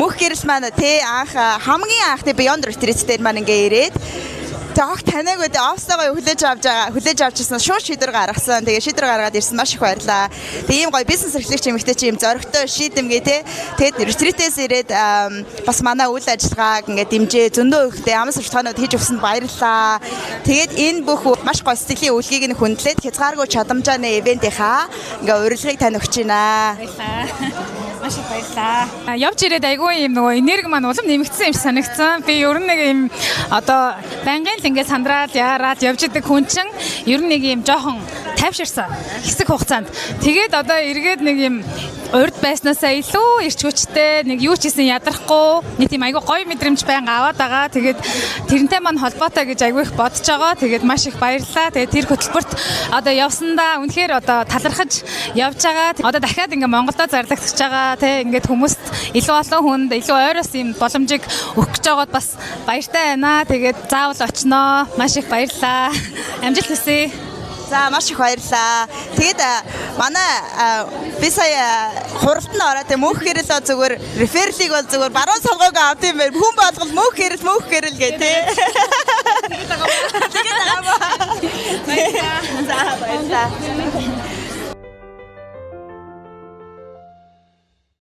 мөнх гэрэл маань тий анх хамгийн анх тий Beyond Retreat дээр маань ингээ ирээд Тэг танайг үдэ офсогоо хүлээж авчихсан шууд шийдвэр гаргасан. Тэгээ шийдвэр гаргаад ирсэн маш их баярлаа. Тэг ийм гоё бизнес эрхлэгч эмэгтэй чи ийм зоригтой шийдэмгээ те. Тэгэд ретритээс ирээд бас манай үйл ажиллагааг ингээд дэмжээ зөндөө ихтэй амс суртахуунууд хийж өгсөнд баярлаа. Тэгээд энэ бүх маш гоё сэтгэлийн үлгийг нь хүндлээд хязгааргүй чадамжааны ивентийнхаа ингээ урилгыг тань өгч байна. Баярлаа. Маш их баярлаа. Явж ирээд айгүй юм нөгөө энерги маань улам нэмэгдсэн юм шиг санагдсан. Би ер нь нэг юм одоо байнгын л ингээд сандраад яараад явж идэг хүн чинь ер нь нэг юм жоохон тайвширсан хэсэг хугацаанд. Тэгээд одоо эргээд нэг юм урд байснаасаа илүү ирч хүчтэй нэг юу ч хийсэн ядрахгүй нэг тийм айгүй гоё мэдрэмж байнга аваад байгаа. Тэгээд тэрнтэй маань холбоотой гэж айгүй их бодож байгаа. Тэгээд маш их баярлалаа. Тэгээд тэр хөтөлбөрт одоо явсандаа үнэхээр одоо талархаж явж байгаа. Одоо дахиад ингээ Монголдо зарлагдаж байгаа тий ингээд хүмүүст илүү олон хүнд илүү ойроос юм боломжийг өгөх гэж байгаад бас баяртай байна. Тэгээд заавал очноо. Маш их баярлалаа. Амжилт хүсье. За маш их баярлалаа. Тэгээд манай би сая хуралд нь ороод мөнх гэрэл зүгээр реферлиг бол зүгээр баруун солгоог авд юм байна. Хүн болгол мөнх гэрэл гэ тээ. Тэгээд байгаа. За баярлалаа.